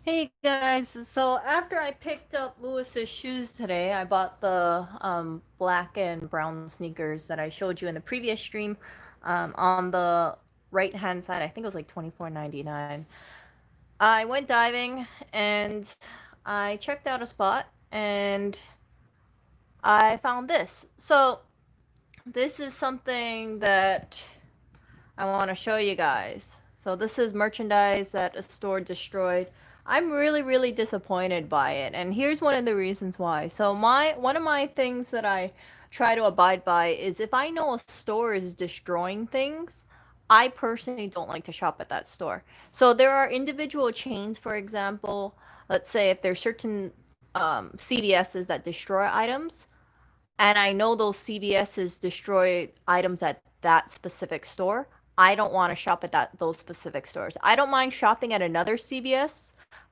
Hey guys, so after I picked up Lewis's shoes today, I bought the black and brown sneakers that I showed you in the previous stream. On the right hand side, I think it was like 24.99. I went diving and I checked out a spot and I found this. So this is something that I want to show you guys. So this is merchandise that a store destroyed. I'm really, really disappointed by it, and here's one of the reasons why. So one of my things that I try to abide by is if I know a store is destroying things, I personally don't like to shop at that store. So there are individual chains, for example, let's say if there's certain CVSs that destroy items, and I know those CVSs destroy items at that specific store, I don't want to shop at those specific stores. I don't mind shopping at another CVS,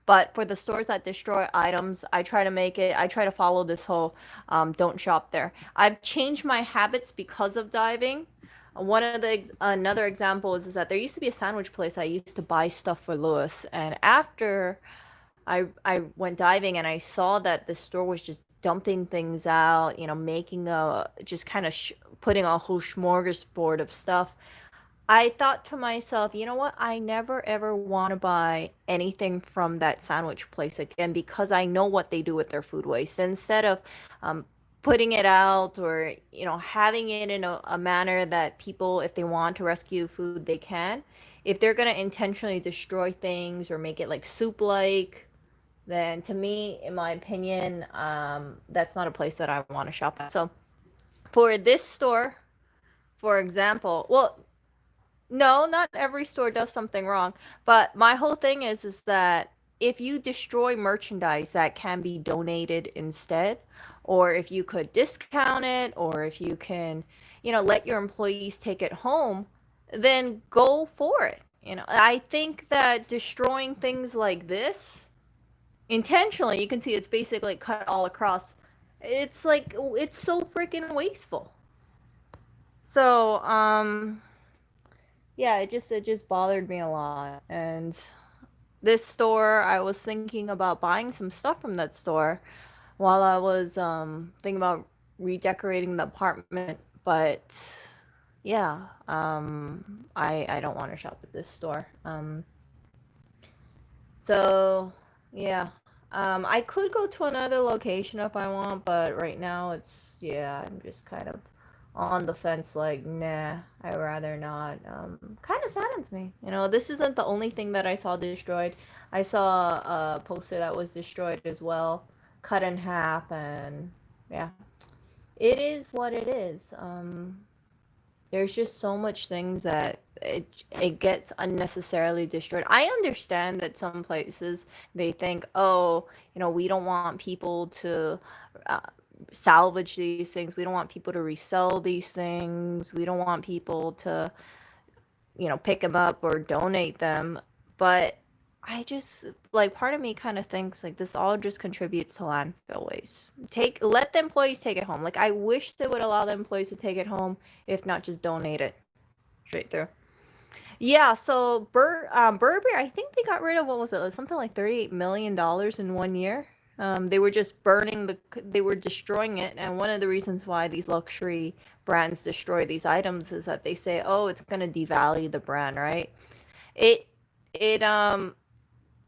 but for the stores that destroy items, I try to follow this whole don't shop there. I've changed my habits because of diving. One of the another example is that there used to be a sandwich place I used to buy stuff for Lewis, and after I went diving and I saw that the store was just dumping things out, making a just kind of putting a whole smorgasbord of stuff. I thought to myself, you know what? I never ever want to buy anything from that sandwich place again because I know what they do with their food waste. Instead of um, putting it out or having it in a manner that people, if they want to rescue food, they can. If they're gonna intentionally destroy things or make it like soup-like, then to me, in my opinion, that's not a place that I want to shop at. So for this store, for example, well, no, not every store does something wrong, but my whole thing is that if you destroy merchandise that can be donated instead, or if you could discount it, or if you can, let your employees take it home, then go for it. I think that destroying things like this intentionally, you can see it's basically cut all across. It's like it's so freaking wasteful. So, yeah, it just bothered me a lot. And this store, I was thinking about buying some stuff from that store while I was thinking about redecorating the apartment, but yeah, I don't want to shop at this store. So yeah. I could go to another location if I want, but right now yeah, I'm just kind of on the fence like, nah, I'd rather not. Kind of saddens me. This isn't the only thing that I saw destroyed. I saw a poster that was destroyed as well, cut in half, and yeah, it is what it is. There's just so much things that it gets unnecessarily destroyed. I understand that some places they think, oh, we don't want people to uh, salvage these things. We don't want people to resell these things. We don't want people to, pick them up or donate them. But I just like part of me kind of thinks like this all just contributes to landfill waste. Let the employees take it home. Like I wish they would allow the employees to take it home, if not just donate it straight through. Yeah, so Burberry, I think they got rid of what was it, like something like $38 million in 1 year. They were just they were destroying it, and one of the reasons why these luxury brands destroy these items is that they say, oh, it's gonna devalue the brand, right? It it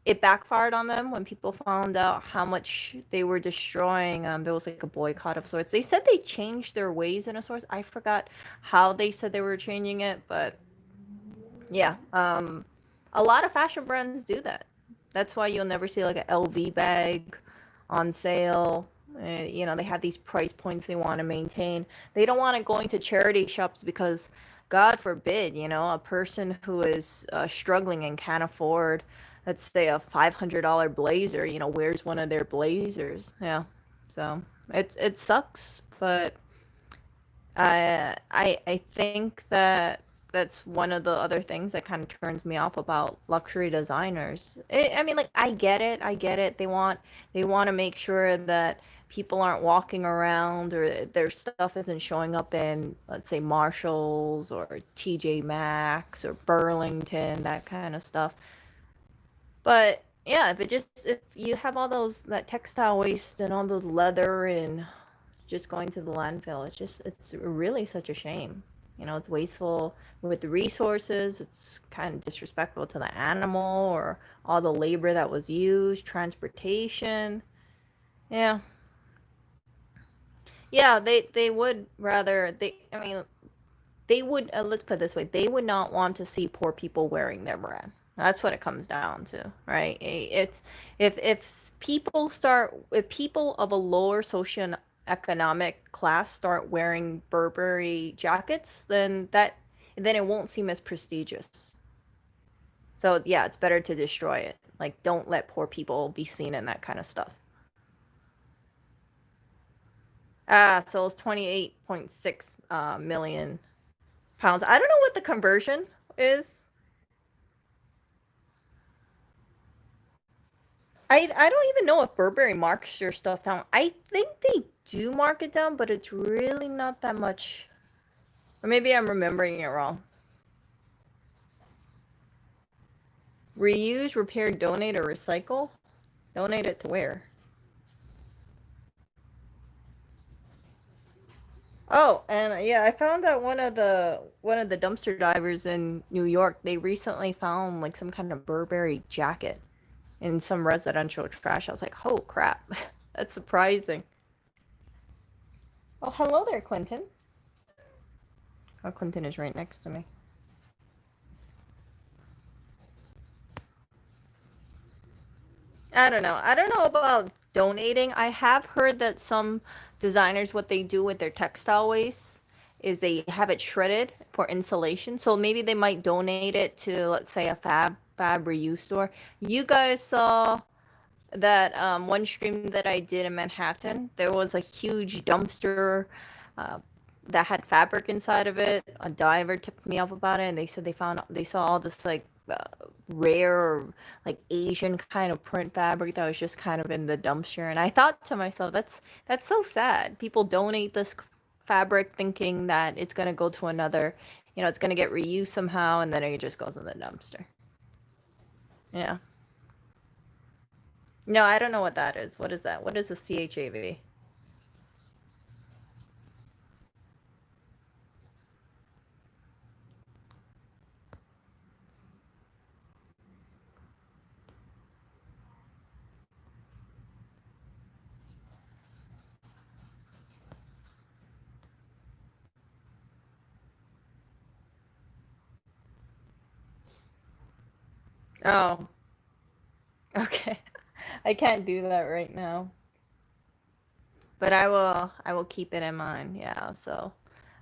it backfired on them when people found out how much they were destroying. There was like a boycott of sorts. They said they changed their ways in a source. I forgot how they said they were changing it, but yeah, a lot of fashion brands do that. That's why you'll never see like an LV bag on sale. They have these price points they want to maintain. They don't want it going to charity shops because, God forbid, a person who is struggling and can't afford, let's say, a $500 blazer, wears one of their blazers. Yeah, so it sucks, but I think that that's one of the other things that kind of turns me off about luxury designers. I mean, like I get it. They want to make sure that people aren't walking around or their stuff isn't showing up in, let's say, Marshalls or TJ Maxx or Burlington, that kind of stuff. But Yeah, if you have all those that textile waste and all those leather and just going to the landfill, it's really such a shame. You know, it's wasteful with the resources. It's kind of disrespectful to the animal or all the labor that was used, transportation. Yeah. Yeah, they would rather they I mean, they would let's put it this way, they would not want to see poor people wearing their brand. That's what it comes down to, right? It's if people of a lower socioeconomic class start wearing Burberry jackets, then it won't seem as prestigious. So yeah, it's better to destroy it. Like, don't let poor people be seen in that kind of stuff. So it's 28.6 million pounds. I don't know what the conversion is. I don't even know if Burberry marks your stuff down. I think they do mark it down, but it's really not that much. Or maybe I'm remembering it wrong. Reuse, repair, donate, or recycle? Donate it to where? Oh, and yeah, I found that one of the dumpster divers in New York, they recently found like some kind of Burberry jacket in some residential trash. I was like, "Oh crap." That's surprising. Oh, hello there, Clinton. Oh, Clinton is right next to me. I don't know. I don't know about donating. I have heard that some designers, what they do with their textile waste is they have it shredded for insulation. So maybe they might donate it to, let's say, a fab reuse store. You guys saw that one stream that I did in Manhattan. There was a huge dumpster uh, that had fabric inside of it. A diver tipped me off about it, and they said they saw all this like rare like Asian kind of print fabric that was just kind of in the dumpster. And I thought to myself, that's so sad. People donate this fabric thinking that it's gonna go to another, it's gonna get reused somehow, and then it just goes in the dumpster. Yeah. No, I don't know what that is. What is that? What is a CHAV? Oh, okay. I can't do that right now, but I will keep it in mind. Yeah. So,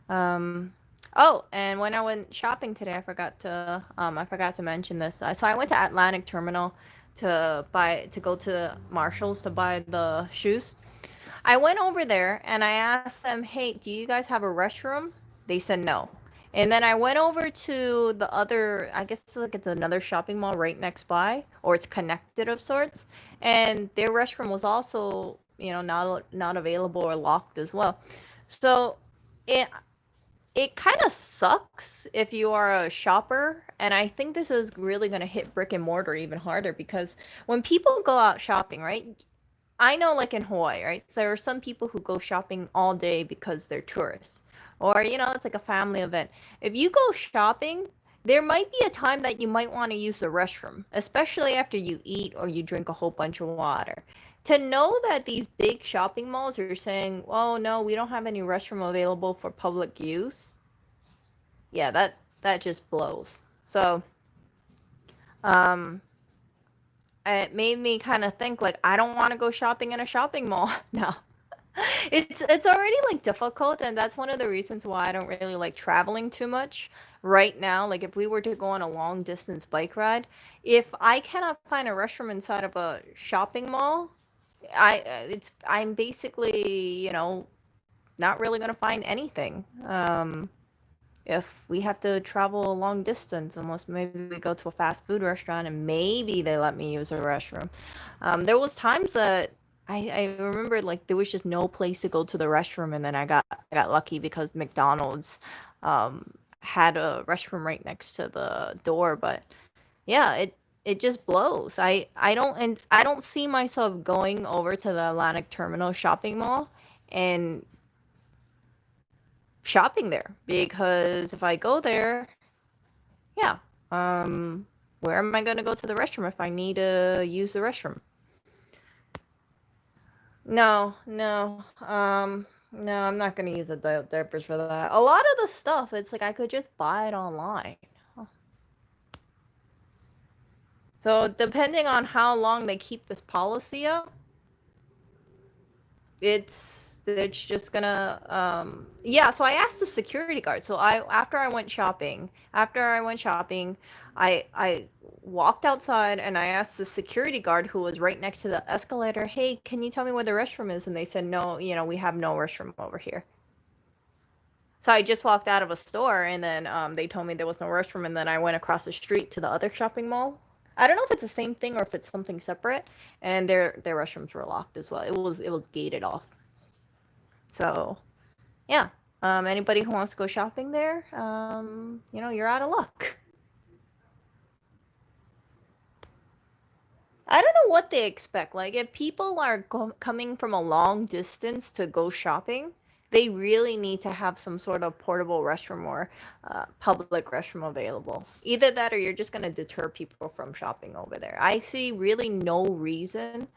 um, oh, and when I went shopping today, I forgot to mention this. So I went to Atlantic Terminal to go to Marshalls to buy the shoes. I went over there and I asked them, "Hey, do you guys have a restroom?" They said no. And then I went over to the other, I guess it's another shopping mall right next by, or it's connected of sorts, and their restroom was also, not available or locked as well. So it it kind of sucks if you are a shopper, and I think this is really going to hit brick and mortar even harder because when people go out shopping, right? I know, like in Hawaii, right? There are some people who go shopping all day because they're tourists, or it's like a family event. If you go shopping, there might be a time that you might want to use the restroom, especially after you eat or you drink a whole bunch of water. To know that these big shopping malls are saying, "Oh no, we don't have any restroom available for public use," yeah, that just blows. So, um, it made me kind of think like I don't want to go shopping in a shopping mall now. It's already like difficult, and that's one of the reasons why I don't really like traveling too much right now. Like if we were to go on a long distance bike ride, if I cannot find a restroom inside of a shopping mall, I'm basically, not really gonna find anything. If we have to travel a long distance, unless maybe we go to a fast food restaurant and maybe they let me use a restroom. There was times that I remember like there was just no place to go to the restroom, and then I got lucky because McDonald's had a restroom right next to the door. But yeah, it just blows. I don't see myself going over to the Atlantic Terminal shopping mall and shopping there, because if I go there, yeah, where am I gonna go to the restroom if I need to use the restroom? No, no, no, I'm not gonna use adult diapers for that. A lot of the stuff, it's like I could just buy it online. So depending on how long they keep this policy up, it's just gonna yeah. So I asked the security guard. So I after I went shopping, I walked outside and I asked the security guard who was right next to the escalator, hey, can you tell me where the restroom is? And they said, no, we have no restroom over here. So I just walked out of a store, and then they told me there was no restroom, and then I went across the street to the other shopping mall. I don't know if it's the same thing or if it's something separate, and their restrooms were locked as well. It was gated off. So yeah, anybody who wants to go shopping there, you're out of luck. I don't know what they expect. Like, if people are coming from a long distance to go shopping, they really need to have some sort of portable restroom or public restroom available. Either that or you're just going to deter people from shopping over there. I see really no reason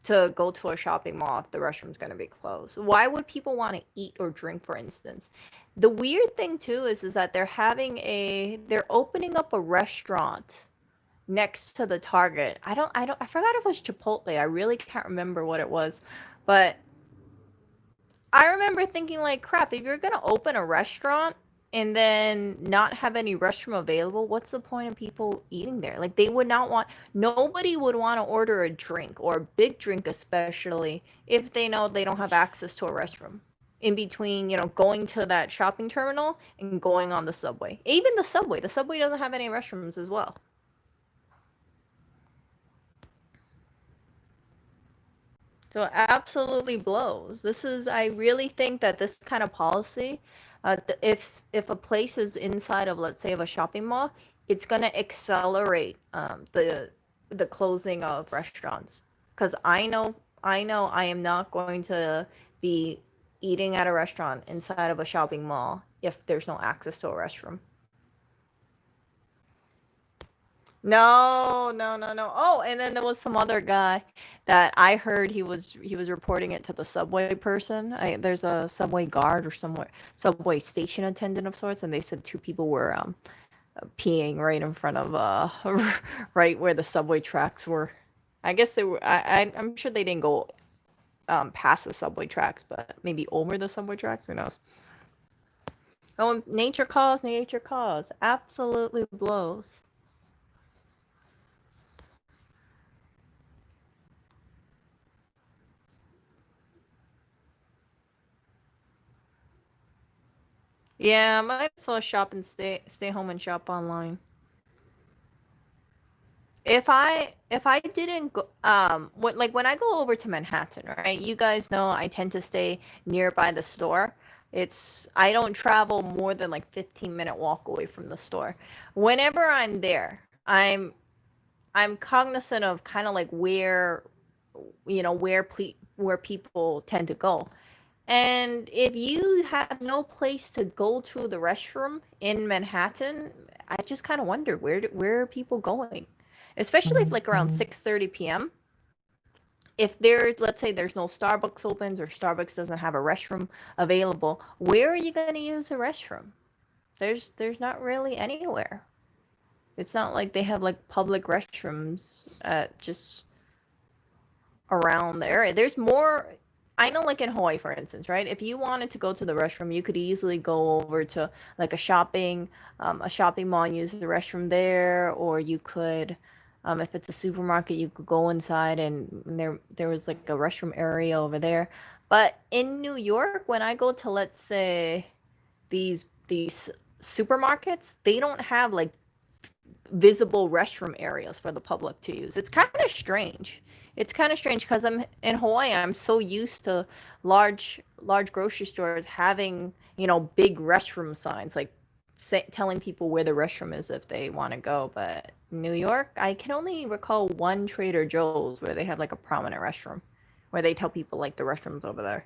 to go to a shopping mall if the restroom's going to be closed. Why would people want to eat or drink, for instance? The weird thing too is that they're opening up a restaurant next to the Target. I forgot if it was Chipotle. I really can't remember what it was. But I remember thinking, like, crap, if you're gonna open a restaurant and then not have any restroom available, what's the point of people eating there? Like, nobody would want to order a drink, or a big drink especially, if they know they don't have access to a restroom in between, going to that shopping terminal and going on the subway. Even the subway doesn't have any restrooms as well. So it absolutely blows. I really think that this kind of policy, if a place is inside of, let's say, of a shopping mall, it's gonna accelerate the closing of restaurants. Because I know I am not going to be eating at a restaurant inside of a shopping mall if there's no access to a restroom. No, no, no, no. Oh, and then there was some other guy that I heard he was reporting it to the subway person. There's a subway guard or somewhere subway station attendant of sorts, and they said two people were peeing right in front of right where the subway tracks were. I guess they were. I'm sure they didn't go past the subway tracks, but maybe over the subway tracks. Who knows? Oh, nature calls, nature calls. Absolutely blows. Yeah, might as well shop and stay home and shop online. If I didn't go when I go over to Manhattan, right? You guys know I tend to stay nearby the store. I don't travel more than like 15-minute walk away from the store. Whenever I'm there, I'm cognizant of kind of like where people tend to go. And if you have no place to go to the restroom in Manhattan, I just kind of wonder where are people going? Especially if like around 6:30 p.m. If let's say there's no Starbucks opens or Starbucks doesn't have a restroom available, where are you going to use a restroom? There's not really anywhere. It's not like they have like public restrooms just around the area. There's more. I know, like in Hawaii, for instance, right? If you wanted to go to the restroom, you could easily go over to like a shopping mall and use the restroom there, or you could, if it's a supermarket, you could go inside and there was like a restroom area over there. But in New York, when I go to, let's say, these supermarkets, they don't have like visible restroom areas for the public to use. It's kind of strange. It's kind of strange because I'm in Hawaii. I'm so used to large grocery stores having, big restroom signs, like telling people where the restroom is if they want to go. But New York, I can only recall one Trader Joe's where they have like a prominent restroom, where they tell people like the restrooms over there.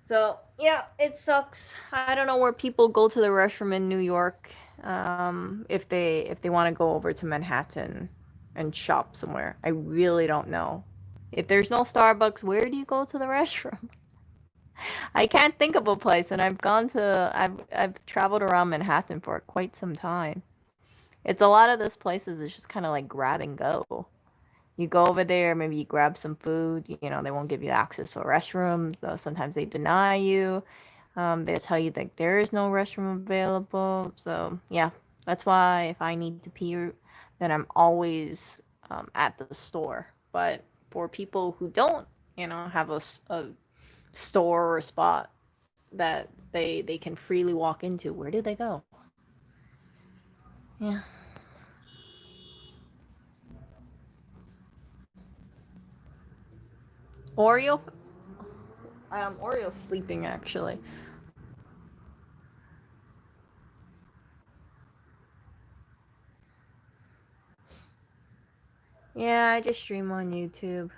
So yeah, it sucks. I don't know where people go to the restroom in New York, if they want to go over to Manhattan and shop somewhere. I really don't know. If there's no Starbucks, where do you go to the restroom? I can't think of a place, and I've traveled around Manhattan for quite some time. It's a lot of those places. It's just kind of like grab and go. You go over there, maybe you grab some food. You know, they won't give you access to a restroom. Though sometimes they deny you. They'll tell you that there is no restroom available. So yeah, that's why if I need to pee, then I'm always at the store. But for people who don't, have a store or a spot that they can freely walk into, where do they go? Yeah, Oreo. Oreo's sleeping actually. Yeah, I just stream on YouTube.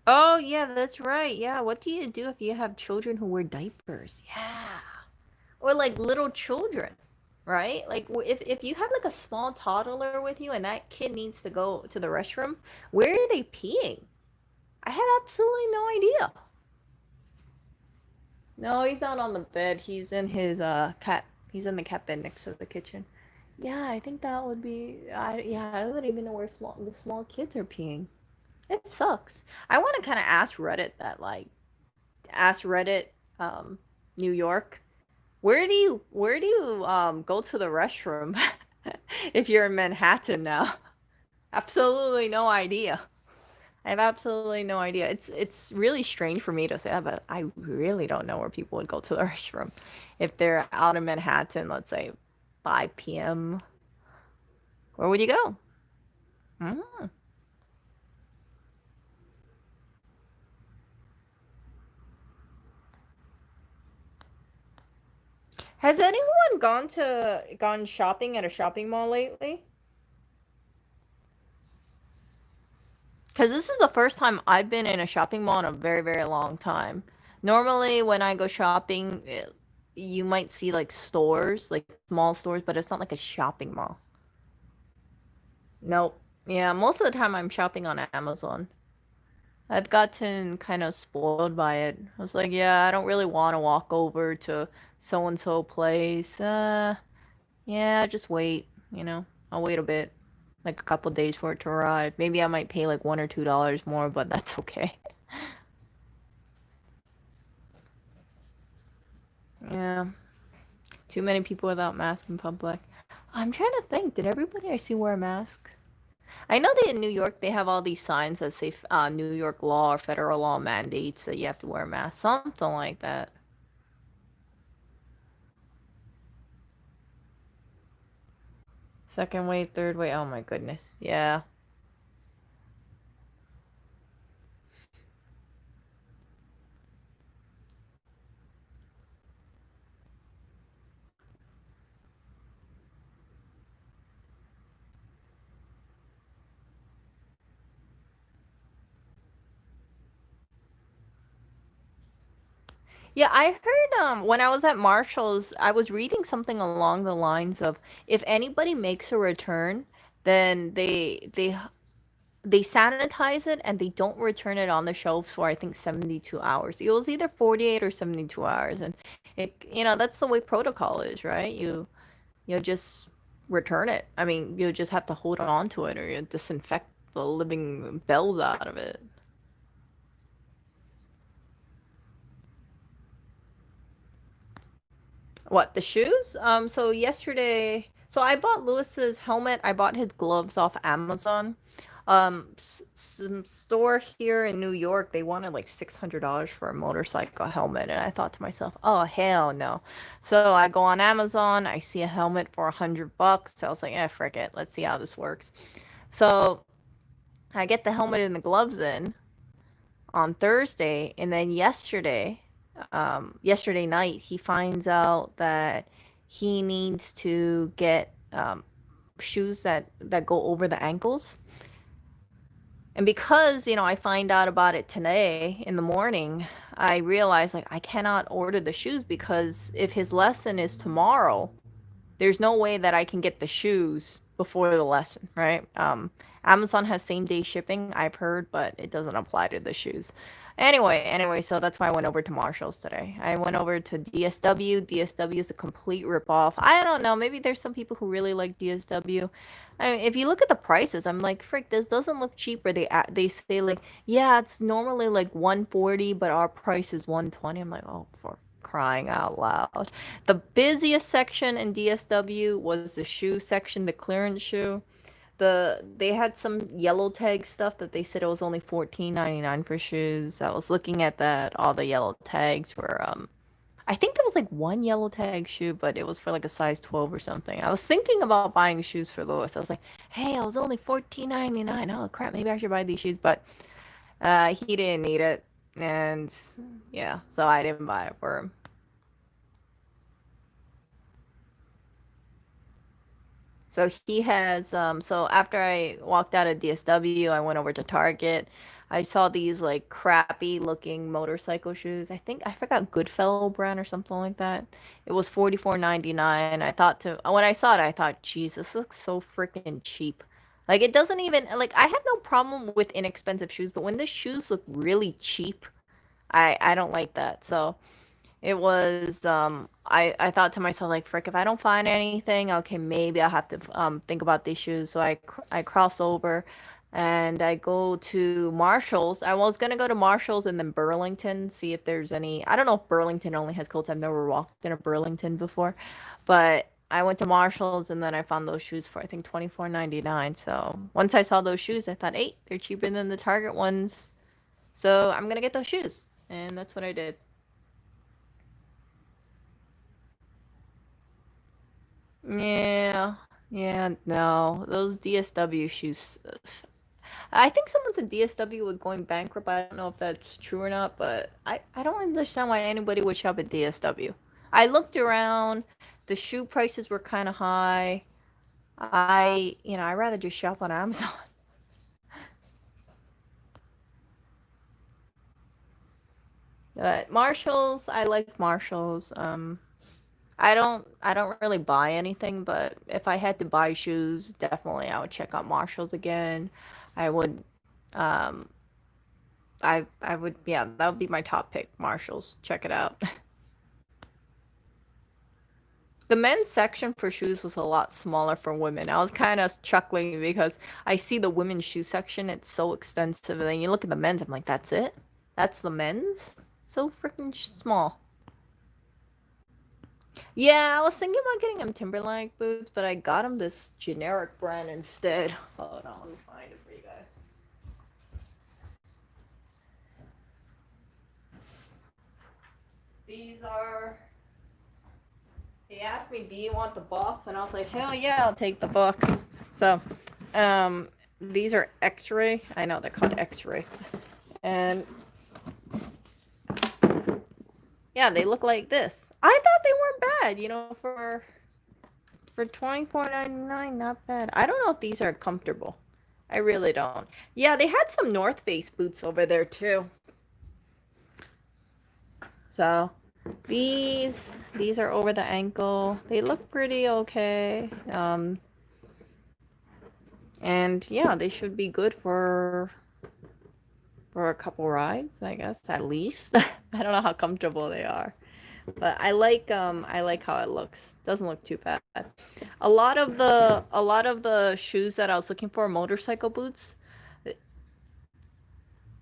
Oh, yeah, that's right. Yeah, what do you do if you have children who wear diapers? Yeah. Or like little children, right? Like if you have like a small toddler with you and that kid needs to go to the restroom, where are they peeing? I have absolutely no idea. No, he's not on the bed. He's in his cat. He's in the cat bed next to the kitchen. Yeah, I think that would be. I wouldn't even know where the small kids are peeing. It sucks. I want to kind of ask Reddit, um, New York, where do you go to the restroom if you're in Manhattan now? Absolutely no idea. I have absolutely no idea. It's really strange for me to say that, but I really don't know where people would go to the restroom if they're out in Manhattan, let's say 5 p.m. Where would you go? Mm. Has anyone gone shopping at a shopping mall lately? Because this is the first time I've been in a shopping mall in a very, very long time. Normally, when I go shopping, you might see like stores, like small stores, but it's not like a shopping mall. Nope. Yeah, most of the time I'm shopping on Amazon. I've gotten kind of spoiled by it. I was like, yeah, I don't really want to walk over to so and so place. Yeah, just wait, I'll wait a bit, like a couple days for it to arrive. Maybe I might pay like $1 or $2 more, but that's okay. Yeah, too many people without masks in public. I'm trying to think, did everybody I see wear a mask? I know that in New York they have all these signs that say New York law or federal law mandates that you have to wear a mask, something like that. Second wave, third wave, oh my goodness. Yeah. Yeah, I heard when I was at Marshall's, I was reading something along the lines of if anybody makes a return, then they sanitize it and they don't return it on the shelves for I think 72 hours. It was either 48 or 72 hours, and that's the way protocol is, right? You just return it. I mean, you just have to hold on to it or you disinfect the living bells out of it. What, the shoes? So yesterday, so I bought Lewis's helmet. I bought his gloves off Amazon. Some store here in New York, they wanted like $600 for a motorcycle helmet, and I thought to myself, oh hell no. So I go on Amazon, I see a helmet for $100. I was like, frick it, let's see how this works. So I get the helmet and the gloves in on Thursday, and then yesterday night, he finds out that he needs to get shoes that go over the ankles. And because, I find out about it today in the morning, I realize like I cannot order the shoes because if his lesson is tomorrow, there's no way that I can get the shoes before the lesson, right? Amazon has same day shipping, I've heard, but it doesn't apply to the shoes. Anyway, so that's why I went over to Marshalls today. I went over to DSW. DSW is a complete ripoff. I don't know. Maybe there's some people who really like DSW. I mean, if you look at the prices, I'm like, frick, this doesn't look cheaper. They say like, yeah, it's normally like 140, but our price is 120. I'm like, oh, for crying out loud. The busiest section in DSW was the shoe section, the clearance shoe. They had some yellow tag stuff that they said it was only 14.99 for shoes. I was looking at that. All the yellow tags were I think there was like one yellow tag shoe, but it was for like a size 12 or something. I was thinking about buying shoes for Lewis. I was like, hey, I was only 14.99. Oh crap, maybe I should buy these shoes, but he didn't need it. And yeah, so I didn't buy it for him. So he has so after I walked out of DSW, I went over to Target. I saw these like crappy looking motorcycle shoes. I think I forgot Goodfellow brand or something like that. It was 44.99. I thought to when I saw it, I thought, "Geez, this looks so freaking cheap." Like it doesn't even like I have no problem with inexpensive shoes, but when the shoes look really cheap, I don't like that. So it was I thought to myself like frick if I don't find anything okay maybe I'll have to think about these shoes so I cross over and I go to Marshalls. I was gonna go to Marshalls and then Burlington see if there's any. I don't know if Burlington only has coats. I've never walked in a Burlington before, but I went to Marshalls and then I found those shoes for I think 24.99. So once I saw those shoes I thought hey they're cheaper than the Target ones, so I'm gonna get those shoes and that's what I did. Yeah, yeah, no, those DSW shoes. I think someone said DSW was going bankrupt. I don't know if that's true or not, but I don't understand why anybody would shop at DSW. I looked around, the shoe prices were kind of high. I'd rather just shop on Amazon. But Marshalls, I like Marshalls. I don't really buy anything, but if I had to buy shoes, definitely I would check out Marshalls again. I would um I would yeah, that would be my top pick, Marshalls. Check it out. The men's section for shoes was a lot smaller for women. I was kind of chuckling because I see the women's shoe section, it's so extensive, and then you look at the men's, I'm like, that's it? That's the men's? So freaking small. Yeah, I was thinking about getting him Timberland boots, but I got him this generic brand instead. Hold on, let me find it for you guys. These are. He asked me, "Do you want the box?" And I was like, "Hell yeah, I'll take the box." So, these are X-ray. I know they're called X-ray, and yeah, they look like this. I thought they weren't bad, for 24.99, not bad. I don't know if these are comfortable. I really don't. Yeah, they had some North Face boots over there too. So these are over the ankle. They look pretty okay. And yeah, they should be good for a couple rides, I guess, at least. I don't know how comfortable they are. But I like how it looks. Doesn't look too bad. A lot of the shoes that I was looking for, motorcycle boots,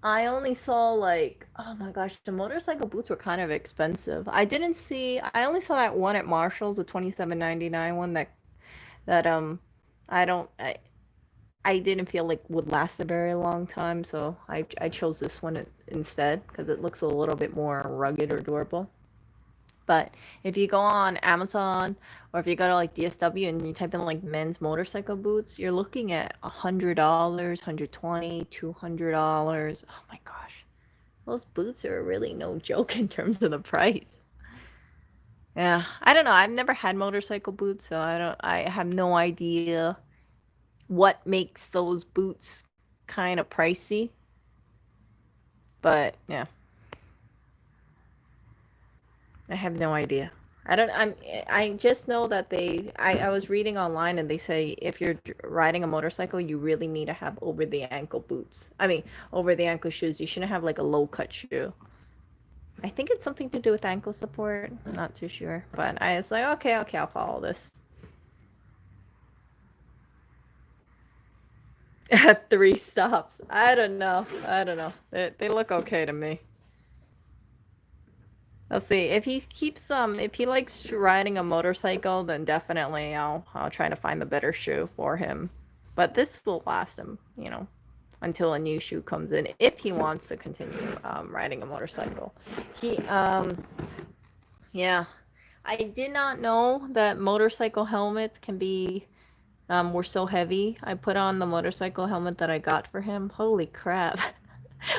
I only saw like, oh my gosh, the motorcycle boots were kind of expensive. I only saw that one at Marshall's, the 27.99 one that I don't I didn't feel like would last a very long time, so I chose this one instead because it looks a little bit more rugged or durable. But if you go on Amazon or if you go to like DSW and you type in like men's motorcycle boots, you're looking at $100, 120, $200. Oh my gosh. Those boots are really no joke in terms of the price. Yeah, I don't know. I've never had motorcycle boots, so I have no idea what makes those boots kind of pricey. But yeah, I have no idea. I don't I just know that I was reading online and they say if you're riding a motorcycle, you really need to have over the ankle boots. I mean, over the ankle shoes. You shouldn't have like a low cut shoe. I think it's something to do with ankle support. I'm not too sure, but I was like, okay, okay, I'll follow this. At 3 stops. I don't know. I don't know. They look okay to me. Let's see. If he keeps if he likes riding a motorcycle, then definitely I'll try to find the better shoe for him. But this will last him, until a new shoe comes in if he wants to continue riding a motorcycle. He yeah. I did not know that motorcycle helmets can be were so heavy. I put on the motorcycle helmet that I got for him. Holy crap.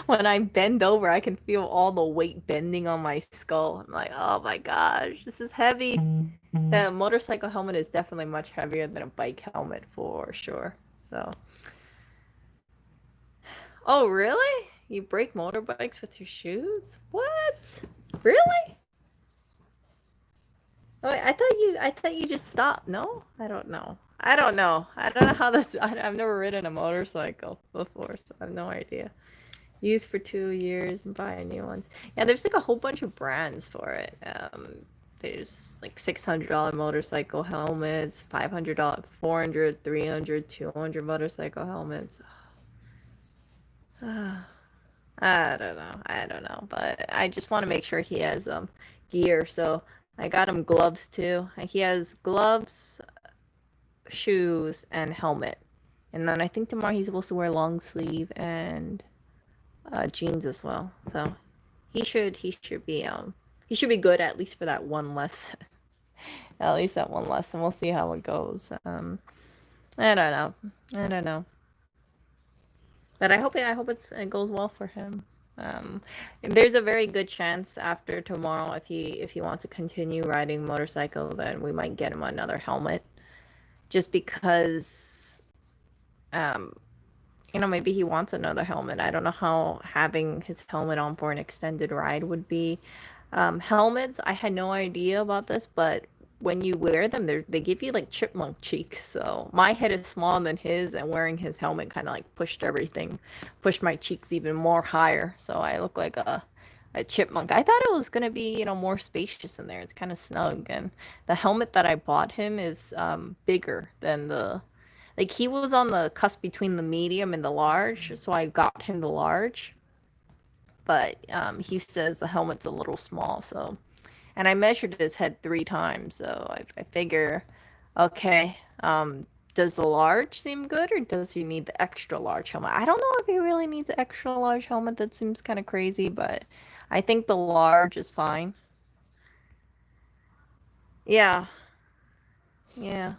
When I bend over, I can feel all the weight bending on my skull. I'm like, oh my gosh, this is heavy. The motorcycle helmet is definitely much heavier than a bike helmet for sure. So, oh really? You break motorbikes with your shoes? What? Really? Oh, I thought you just stopped. No, I don't know. I don't know. I don't know how this. I've never ridden a motorcycle before, so I have no idea. Use for 2 years and buy new ones. Yeah, there's like a whole bunch of brands for it. There's like $600 motorcycle helmets, $500, 400, 300, 200 motorcycle helmets. I don't know. I don't know, but I just want to make sure he has gear. So I got him gloves too. He has gloves, shoes, and helmet. And then I think tomorrow he's supposed to wear long sleeve and jeans as well. So he should be good at least for that one lesson. At least that one lesson. We'll see how it goes. I don't know. I don't know. But it goes well for him. There's a very good chance after tomorrow if he wants to continue riding motorcycle, then we might get him another helmet. Just because maybe he wants another helmet. I don't know how having his helmet on for an extended ride would be. Helmets, I had no idea about this, but when you wear them, they give you like chipmunk cheeks. So my head is smaller than his, and wearing his helmet kind of like pushed my cheeks even more higher. So I look like a chipmunk. I thought it was gonna be, more spacious in there. It's kind of snug, and the helmet that I bought him is bigger than like he was on the cusp between the medium and the large, so I got him the large. But he says the helmet's a little small, so and I measured his head 3 times, so I figure, okay, does the large seem good or does he need the extra large helmet? I don't know if he really needs an extra large helmet. That seems kind of crazy, but I think the large is fine. Yeah, yeah.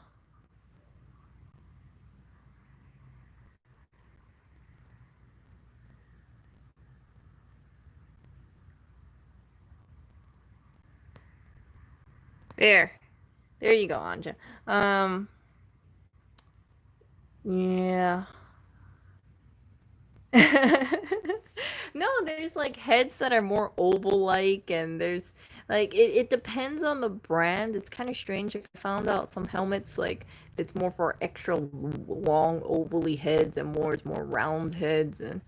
There. There you go, Anja. Um, yeah. No, there's like heads that are more oval-like, and there's like it depends on the brand. It's kind of strange. I found out some helmets like it's more for extra long ovally heads, and more it's more round heads, and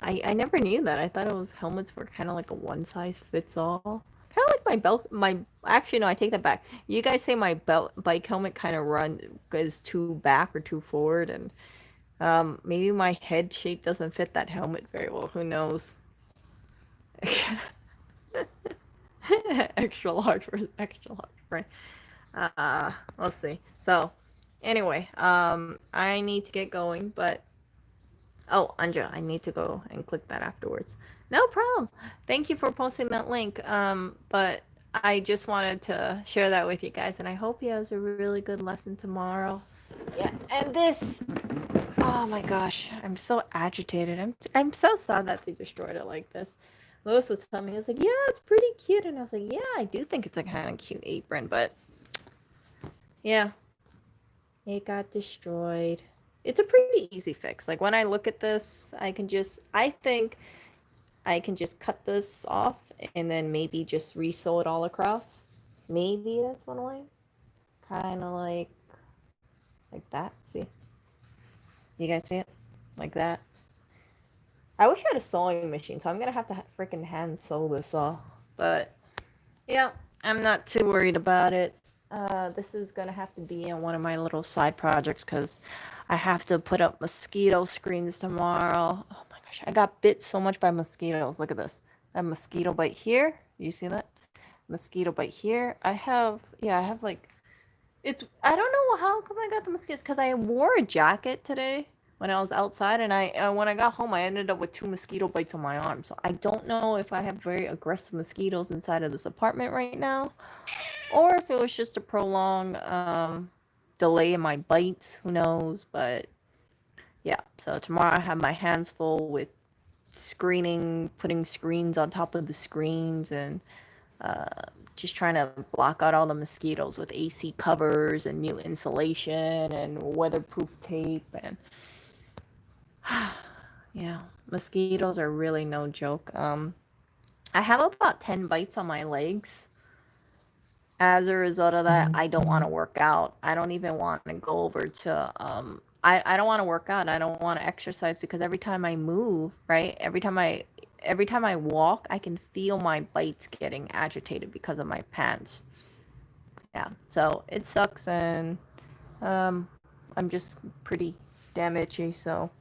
I never knew that. I thought it was helmets were kind of like a one size fits all. Kind of like my belt. My actually no, I take that back. You guys say my bike helmet kind of run is too back or too forward, and maybe my head shape doesn't fit that helmet very well. Who knows? Extra large versus extra large, right? Let's see. So, anyway, I need to get going, but oh, Andrea, I need to go and click that afterwards. No problem. Thank you for posting that link. But I just wanted to share that with you guys, and I hope you have a really good lesson tomorrow. Yeah, and this. Oh my gosh, I'm so agitated. I'm so sad that they destroyed it like this. Lewis was telling me, he was like, "Yeah, it's pretty cute," and I was like, "Yeah, I do think it's a kind of cute apron, but yeah, it got destroyed." It's a pretty easy fix. Like when I look at this, I think I can just cut this off and then maybe just resew it all across. Maybe that's one way. Kind of like that. See? You guys see it? Like that. I wish I had a sewing machine, so I'm gonna have to freaking hand sew this all. But yeah, I'm not too worried about it. This is gonna have to be in one of my little side projects because I have to put up mosquito screens tomorrow. Oh my gosh, I got bit so much by mosquitoes. Look at this. I have a mosquito bite here. You see that? Mosquito bite here. I have like it's I don't know how come I got the mosquitoes because I wore a jacket today when I was outside, and I when I got home I ended up with 2 mosquito bites on my arm. So I don't know if I have very aggressive mosquitoes inside of this apartment right now, or if it was just a prolonged delay in my bites. Who knows? But yeah. So tomorrow I have my hands full with screening, putting screens on top of the screens, and uh, just trying to block out all the mosquitoes with AC covers and new insulation and weatherproof tape. And yeah, mosquitoes are really no joke. I have about 10 bites on my legs. As a result of that, I don't want to work out. I don't even want to go over to I don't want to work out. I don't want to exercise because every time I move, right? Every time I walk, I can feel my bites getting agitated because of my pants. Yeah. So it sucks, and um I'm just pretty damn itchy, so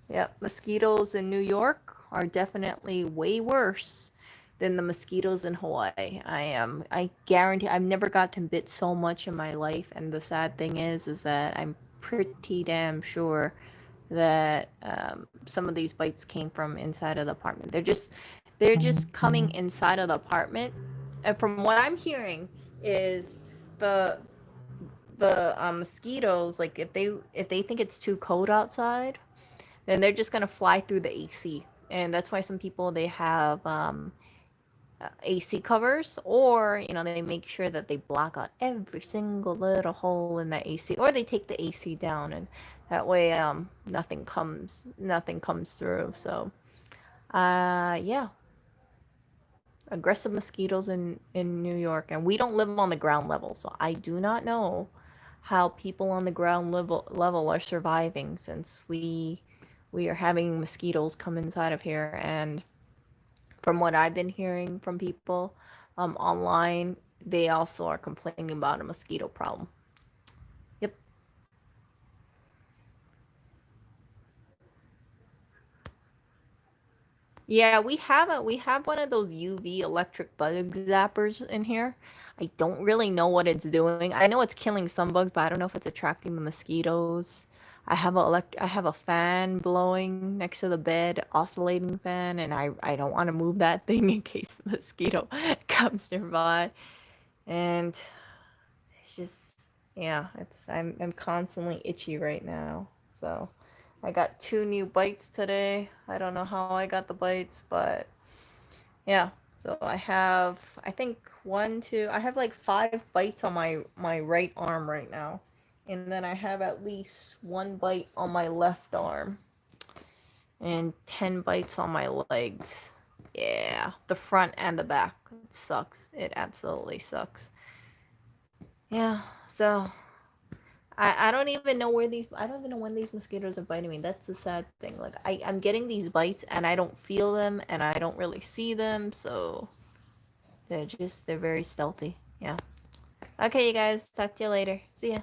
yeah, mosquitoes in New York are definitely way worse than the mosquitoes in Hawaii. I guarantee I've never gotten bit so much in my life, and the sad thing is that I'm pretty damn sure that some of these bites came from inside of the apartment. They're just coming inside of the apartment, and from what I'm hearing is the mosquitoes, like if they think it's too cold outside, then they're just gonna fly through the AC, and that's why some people they have AC covers, or they make sure that they block out every single little hole in the AC, or they take the AC down, and that way nothing comes through. So yeah, aggressive mosquitoes in New York, and we don't live on the ground level, so I do not know how people on the ground level are surviving, since we are having mosquitoes come inside of here. And from what I've been hearing from people online, they also are complaining about a mosquito problem. Yep. Yeah, we have one of those UV electric bug zappers in here. I don't really know what it's doing. I know it's killing some bugs, but I don't know if it's attracting the mosquitoes. I have a fan blowing next to the bed, oscillating fan, and I don't want to move that thing in case the mosquito comes nearby. And it's just yeah, I'm constantly itchy right now. So I got 2 new bites today. I don't know how I got the bites, but yeah. So I think I have like 5 bites on my right arm right now. And then I have at least 1 bite on my left arm and 10 bites on my legs. Yeah, the front and the back. It sucks. It absolutely sucks. Yeah, so I don't even know I don't even know when these mosquitoes are biting me. That's the sad thing. Like I'm getting these bites and I don't feel them and I don't really see them, so they're very stealthy. Yeah. Okay, you guys, talk to you later. See ya.